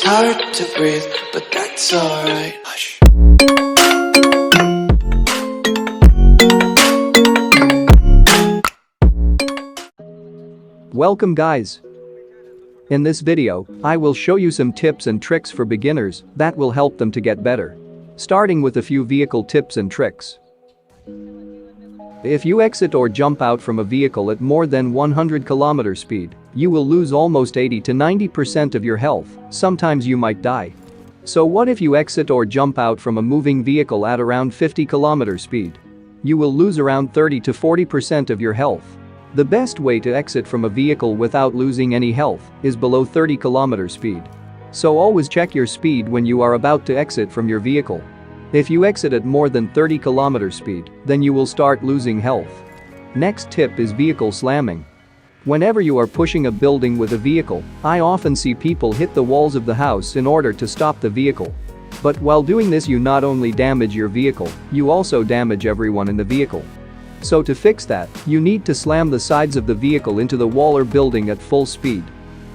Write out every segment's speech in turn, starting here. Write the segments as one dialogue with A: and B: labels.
A: It's hard to breathe, but that's alright. Hush.
B: Welcome guys. In this video, I will show you some tips and tricks for beginners that will help them to get better. Starting with a few vehicle tips and tricks. If you exit or jump out from a vehicle at more than 100 km speed, you will lose almost 80 to 90% of your health, sometimes you might die. So what if you exit or jump out from a moving vehicle at around 50 km speed? You will lose around 30 to 40% of your health. The best way to exit from a vehicle without losing any health is below 30 km speed. So always check your speed when you are about to exit from your vehicle. If you exit at more than 30 km speed, then you will start losing health. Next tip is vehicle slamming. Whenever you are pushing a building with a vehicle, I often see people hit the walls of the house in order to stop the vehicle. But while doing this, you not only damage your vehicle, you also damage everyone in the vehicle. So to fix that, you need to slam the sides of the vehicle into the wall or building at full speed.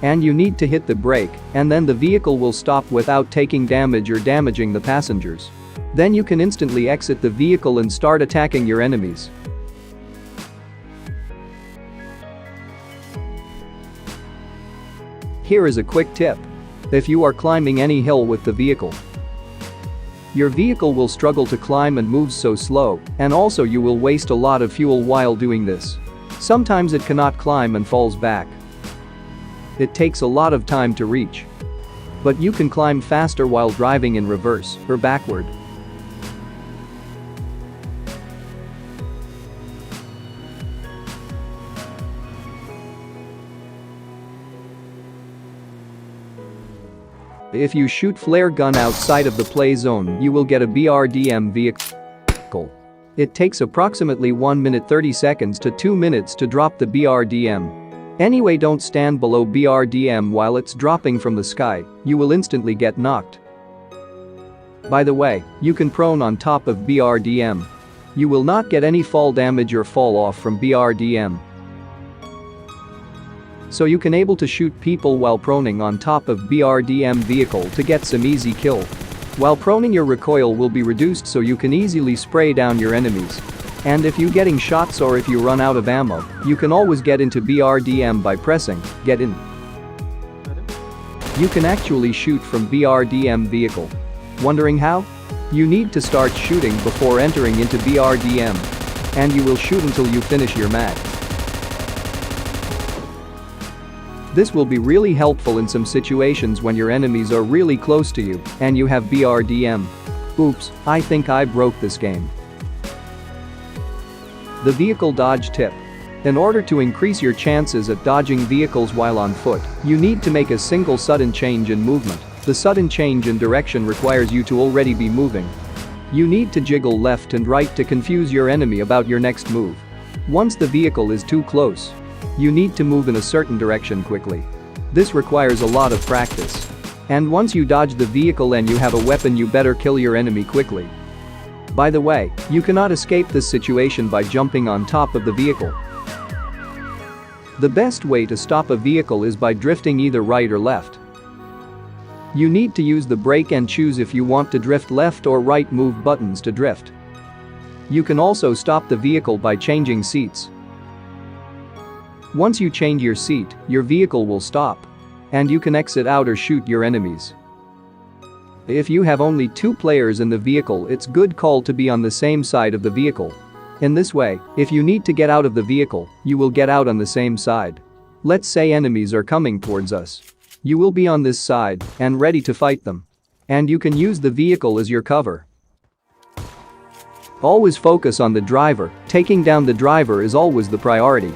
B: And you need to hit the brake, and then the vehicle will stop without taking damage or damaging the passengers. Then you can instantly exit the vehicle and start attacking your enemies. Here is a quick tip. If you are climbing any hill with the vehicle, your vehicle will struggle to climb and moves so slow, and also you will waste a lot of fuel while doing this. Sometimes it cannot climb and falls back. It takes a lot of time to reach. But you can climb faster while driving in reverse or backward. If you shoot flare gun outside of the play zone, you will get a BRDM vehicle. It takes approximately 1 minute 30 seconds to 2 minutes to drop the BRDM. Anyway, don't stand below BRDM while it's dropping from the sky, you will instantly get knocked. By the way, you can prone on top of BRDM. You will not get any fall damage or fall off from BRDM. So you can able to shoot people while proning on top of BRDM vehicle to get some easy kill. While proning, your recoil will be reduced so you can easily spray down your enemies. And if you getting shots or if you run out of ammo, you can always get into BRDM by pressing get in. You can actually shoot from BRDM vehicle. Wondering how? You need to start shooting before entering into BRDM. And you will shoot until you finish your mag. This will be really helpful in some situations when your enemies are really close to you and you have BRDM. Oops, I think I broke this game. The vehicle dodge tip. In order to increase your chances at dodging vehicles while on foot, you need to make a single sudden change in movement. The sudden change in direction requires you to already be moving. You need to jiggle left and right to confuse your enemy about your next move. Once the vehicle is too close, you need to move in a certain direction quickly. This requires a lot of practice. And once you dodge the vehicle and you have a weapon, you better kill your enemy quickly. By the way, you cannot escape this situation by jumping on top of the vehicle. The best way to stop a vehicle is by drifting either right or left. You need to use the brake and choose if you want to drift left or right move buttons to drift. You can also stop the vehicle by changing seats. Once you change your seat, your vehicle will stop. And you can exit out or shoot your enemies. If you have only 2 players in the vehicle, it's good call to be on the same side of the vehicle. In this way, if you need to get out of the vehicle, you will get out on the same side. Let's say enemies are coming towards us. You will be on this side and ready to fight them. And you can use the vehicle as your cover. Always focus on the driver. Taking down the driver is always the priority.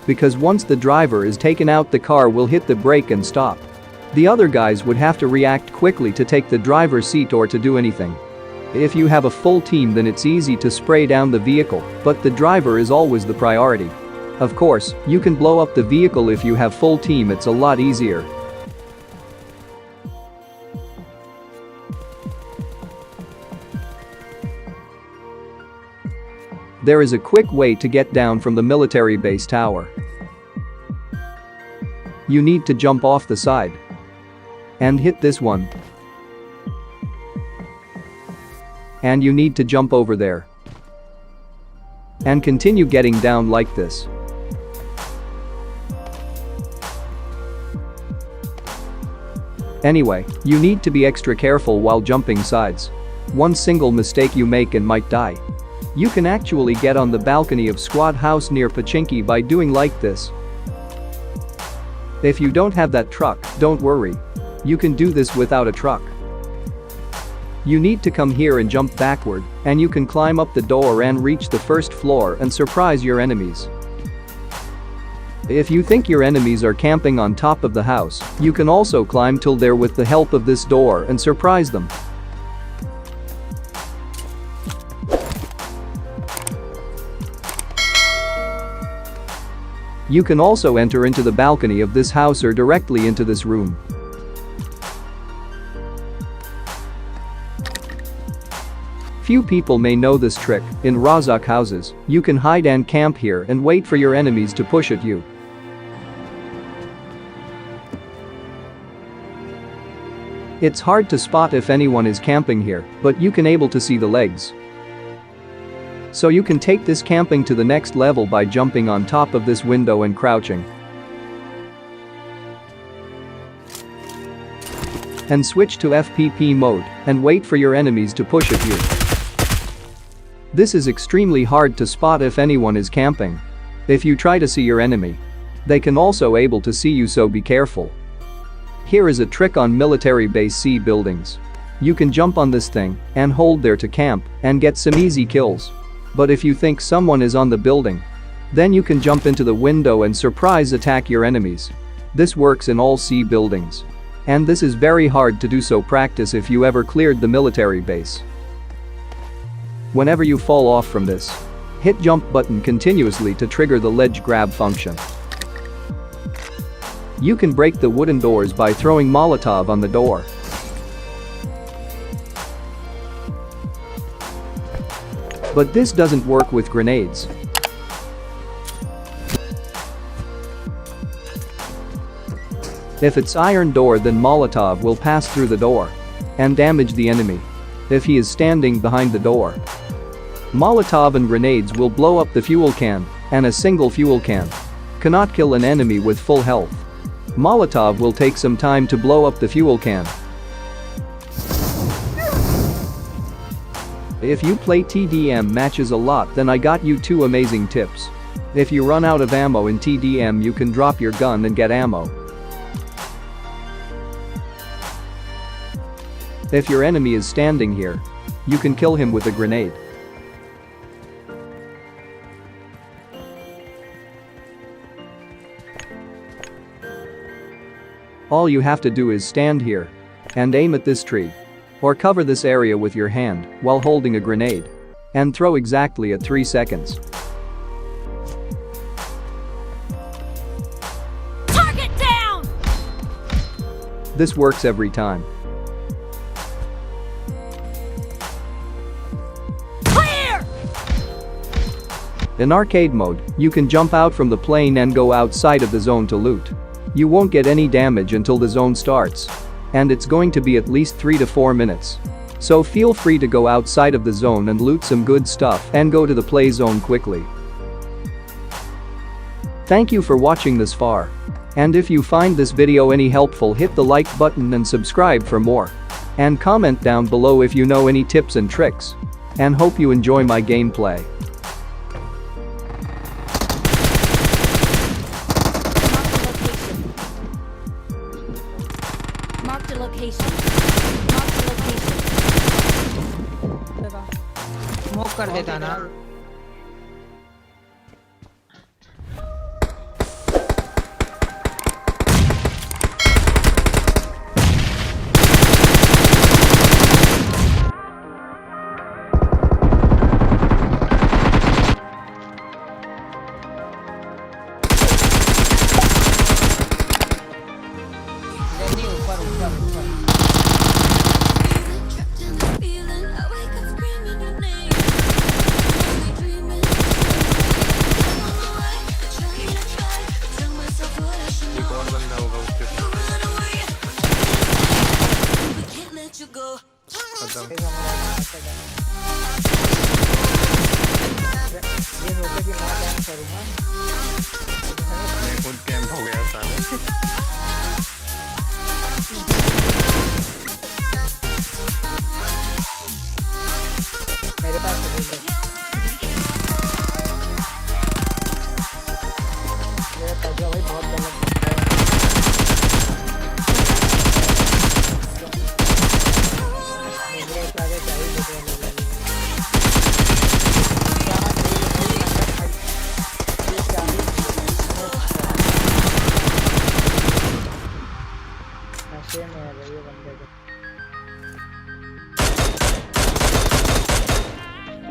B: Because once the driver is taken out, the car will hit the brake and stop. The other guys would have to react quickly to take the driver's seat or to do anything. If you have a full team, then it's easy to spray down the vehicle, but the driver is always the priority. Of course, you can blow up the vehicle if you have full team, it's a lot easier. There is a quick way to get down from the military base tower. You need to jump off the side. And hit this one. And you need to jump over there. And continue getting down like this. Anyway, you need to be extra careful while jumping sides. One single mistake you make and might die. You can actually get on the balcony of squad house near Pachinki by doing like this. If you don't have that truck, don't worry. You can do this without a truck. You need to come here and jump backward, and you can climb up the door and reach the first floor and surprise your enemies. If you think your enemies are camping on top of the house, you can also climb till there with the help of this door and surprise them. You can also enter into the balcony of this house or directly into this room. Few people may know this trick. In Razak houses, you can hide and camp here and wait for your enemies to push at you. It's hard to spot if anyone is camping here, but you can able to see the legs. So you can take this camping to the next level by jumping on top of this window and crouching. And switch to FPP mode and wait for your enemies to push at you. This is extremely hard to spot if anyone is camping. If you try to see your enemy, they can also able to see you, so be careful. Here is a trick on military base C buildings. You can jump on this thing and hold there to camp and get some easy kills. But if you think someone is on the building, then you can jump into the window and surprise attack your enemies. This works in all C buildings. And this is very hard to do, so practice if you ever cleared the military base. Whenever you fall off from this, hit jump button continuously to trigger the ledge grab function. You can break the wooden doors by throwing Molotov on the door. But this doesn't work with grenades. If it's iron door, then Molotov will pass through the door and damage the enemy if he is standing behind the door. Molotov and grenades will blow up the fuel can, and a single fuel can cannot kill an enemy with full health. Molotov will take some time to blow up the fuel can. If you play TDM matches a lot, then I got you 2 amazing tips. If you run out of ammo in TDM, you can drop your gun and get ammo. If your enemy is standing here, you can kill him with a grenade. All you have to do is stand here and aim at this tree, or cover this area with your hand while holding a grenade, and throw exactly at 3 seconds.
C: Target down!
B: This works every time.
C: Clear!
B: In arcade mode, you can jump out from the plane and go outside of the zone to loot. You won't get any damage until the zone starts. And it's going to be at least 3 to 4 minutes. So feel free to go outside of the zone and loot some good stuff and go to the play zone quickly. Thank you for watching this far. And if you find this video any helpful, hit the like button and subscribe for more. And comment down below if you know any tips and tricks. And hope you enjoy my gameplay.
C: Mark the location. Mark the location.
D: Smoke कर देता ना
E: ये होता कि मैं क्या करूँगा
F: मैं खुद कैंप हो गया साले।
E: मेरे पास मेरा कब्जा भाई बहुत गलत है। मुझे एक आगे चाहिए नशे में है भाई ये बंदे को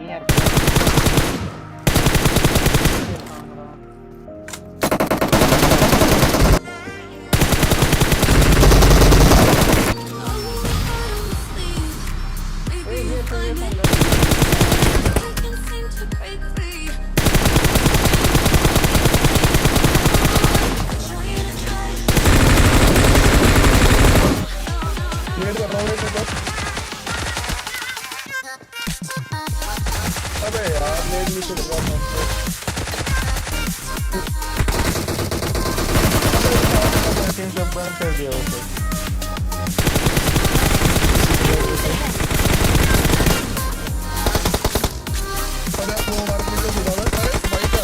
E: यार
F: अबे यार लेट भी चल रहा है सब बंद कर दिया उसे। अरे वो मारने को बुला रहा है भाई का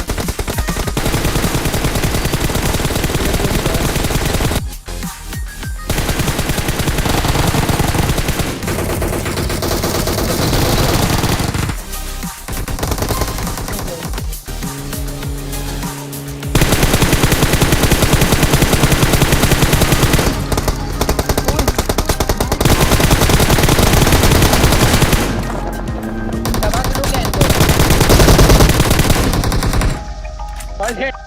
E: Ball hit.